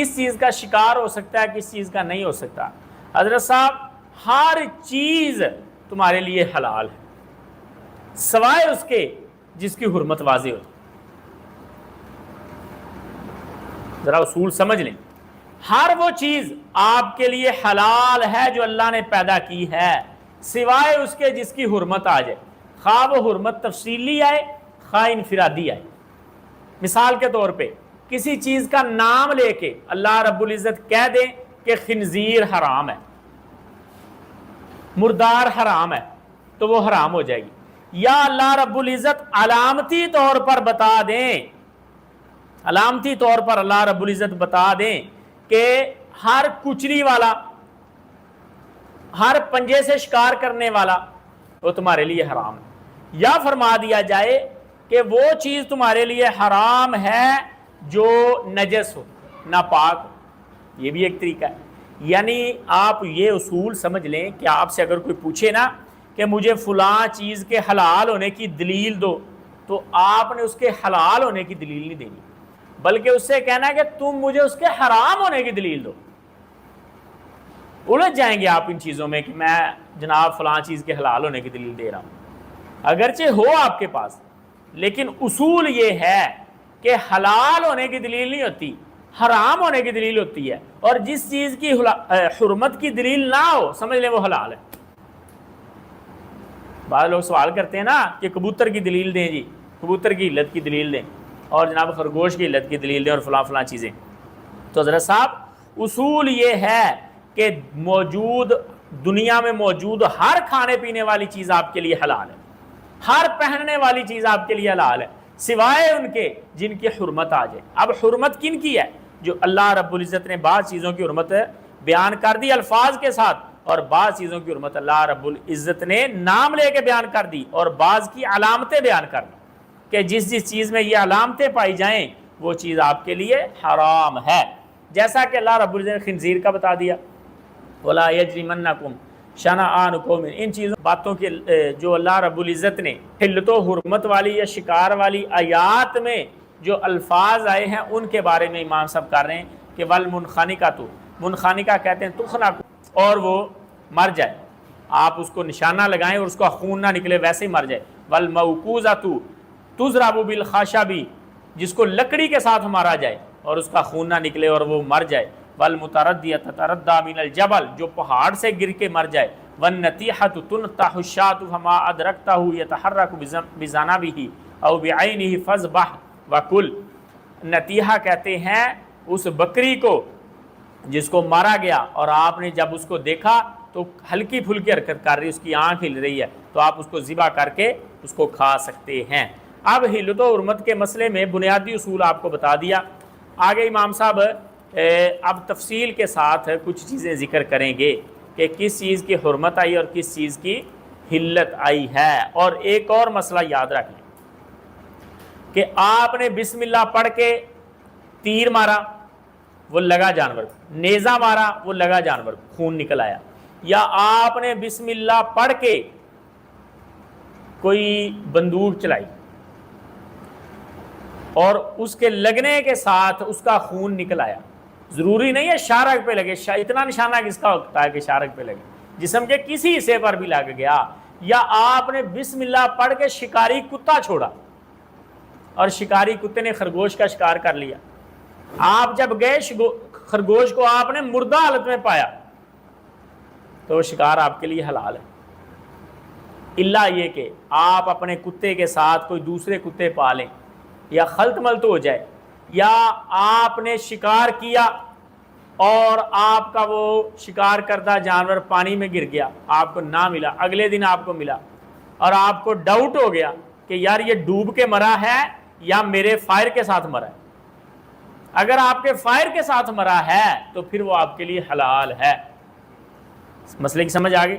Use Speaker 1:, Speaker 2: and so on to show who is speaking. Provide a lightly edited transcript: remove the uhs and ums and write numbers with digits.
Speaker 1: کس چیز کا شکار ہو سکتا ہے, کس چیز کا نہیں ہو سکتا. حضرت صاحب ہر چیز تمہارے لیے حلال ہے سوائے اس کے جس کی حرمت واضح ہو. ذرا اصول سمجھ لیں, ہر وہ چیز آپ کے لیے حلال ہے جو اللہ نے پیدا کی ہے سوائے اس کے جس کی حرمت آ جائے, خواہ وہ حرمت تفصیلی آئے خواہ انفرادی آئے. مثال کے طور پہ کسی چیز کا نام لے کے اللہ رب العزت کہہ دیں کہ خنزیر حرام ہے, مردار حرام ہے, تو وہ حرام ہو جائے گی. یا اللہ رب العزت علامتی طور پر بتا دیں, علامتی طور پر اللہ رب العزت بتا دیں کہ ہر کچری والا, ہر پنجے سے شکار کرنے والا وہ تمہارے لیے حرام ہے. یا فرما دیا جائے کہ وہ چیز تمہارے لیے حرام ہے جو نجس ہو, ناپاک ہو. یہ بھی ایک طریقہ ہے. یعنی آپ یہ اصول سمجھ لیں کہ آپ سے اگر کوئی پوچھے نا کہ مجھے فلاں چیز کے حلال ہونے کی دلیل دو, تو آپ نے اس کے حلال ہونے کی دلیل نہیں دینی, بلکہ اس سے کہنا ہے کہ تم مجھے اس کے حرام ہونے کی دلیل دو. الجھ جائیں گے آپ ان چیزوں میں کہ میں جناب فلاں چیز کے حلال ہونے کی دلیل دے رہا ہوں, اگرچہ ہو آپ کے پاس, لیکن اصول یہ ہے کہ حلال ہونے کی دلیل نہیں ہوتی, حرام ہونے کی دلیل ہوتی ہے. اور جس چیز کی حرمت کی دلیل نہ ہو سمجھ لیں وہ حلال ہے. بعض لوگ سوال کرتے ہیں نا کہ کبوتر کی دلیل دیں جی, کبوتر کی علت کی دلیل دیں, اور جناب خرگوش کی علت کی دلیل دیں, اور فلاں فلاں چیزیں. تو حضرت صاحب اصول یہ ہے کہ موجود دنیا میں موجود ہر کھانے پینے والی چیز آپ کے لیے حلال ہے, ہر پہننے والی چیز آپ کے لیے حلال ہے سوائے ان کے جن کی حرمت آ جائے. اب حرمت کن کی ہے؟ جو اللہ رب العزت نے بعض چیزوں کی حرمت بیان کر دی الفاظ کے ساتھ, اور بعض چیزوں کی حرمت اللہ رب العزت نے نام لے کے بیان کر دی, اور بعض کی علامتیں بیان کر دی کہ جس جس چیز میں یہ علامتیں پائی جائیں وہ چیز آپ کے لیے حرام ہے. جیسا کہ اللہ رب العزت نے خنزیر کا بتا دیا, وَلَا يَجْرِمَنَّكُمْ شَنَآنُ قَوْمٍ. ان چیزوں باتوں کے جو اللہ رب العزت نے حلت و حرمت والی یا شکار والی آیات میں جو الفاظ آئے ہیں ان کے بارے میں امام صاحب کر رہے ہیں کہ وَالْمُنْخَنِقَةُ, منخنقہ کہتے ہیں تخنق, اور وہ مر جائے, آپ اس کو نشانہ لگائیں اور اس کو خون نہ نکلے ویسے ہی مر جائے. وَالْمَوْقُوذَةُ تُضْرَبُ بِالْخَشَبِ, جس کو لکڑی کے ساتھ مارا جائے اور اس کا خون نہ نکلے اور وہ مر جائے. وَالْمُتَرَدِّيَةُ تَتَرَدَّىٰ مِنَ الْجَبَلِ, جو پہاڑ سے گر کے مر جائے. وَالنَّتِيحَةُ تُنْطَحُ الشَّاةُ فَمَا أَدْرَكْتَهُ يَتَحَرَّكُ بِزَنَابِهِ أَوْ بِعَيْنِهِ فَاذْبَحْ وَكُلْ. نتیحہ کہتے ہیں اس بکری کو جس کو مارا گیا اور آپ نے جب اس کو دیکھا تو ہلکی پھلکی حرکت کر رہی, اس کی آنکھ ہل رہی ہے, تو آپ اس کو ذبح کر کے اس کو کھا سکتے ہیں. اب حلت و حرمت کے مسئلے میں بنیادی اصول آپ کو بتا دیا. آگے امام صاحب اب تفصیل کے ساتھ کچھ چیزیں ذکر کریں گے کہ کس چیز کی حرمت آئی اور کس چیز کی حلت آئی ہے. اور ایک اور مسئلہ یاد رکھ لیں کہ آپ نے بسم اللہ پڑھ کے تیر مارا وہ لگا جانور, نیزہ مارا وہ لگا جانور, خون نکل آیا. یا آپ نے بسم اللہ پڑھ کے کوئی بندوق چلائی اور اس کے لگنے کے ساتھ اس کا خون نکل آیا, ضروری نہیں ہے شارک پہ لگے, اتنا نشانہ کس کا ہوتا ہے کہ شارک پہ لگے, جسم کے کسی حصے پر بھی لگ گیا. یا آپ نے بسم اللہ پڑھ کے شکاری کتا چھوڑا اور شکاری کتے نے خرگوش کا شکار کر لیا, آپ جب گئے خرگوش کو آپ نے مردہ حالت میں پایا تو وہ شکار آپ کے لیے حلال ہے. الا یہ کہ آپ اپنے کتے کے ساتھ کوئی دوسرے کتے پالیں یا خلط ملط ہو جائے, یا آپ نے شکار کیا اور آپ کا وہ شکار کردہ جانور پانی میں گر گیا, آپ کو نہ ملا, اگلے دن آپ کو ملا, اور آپ کو ڈاؤٹ ہو گیا کہ یار یہ ڈوب کے مرا ہے یا میرے فائر کے ساتھ مرا ہے. اگر آپ کے فائر کے ساتھ مرا ہے تو پھر وہ آپ کے لیے حلال ہے. مسئلے کی سمجھ آ گئی؟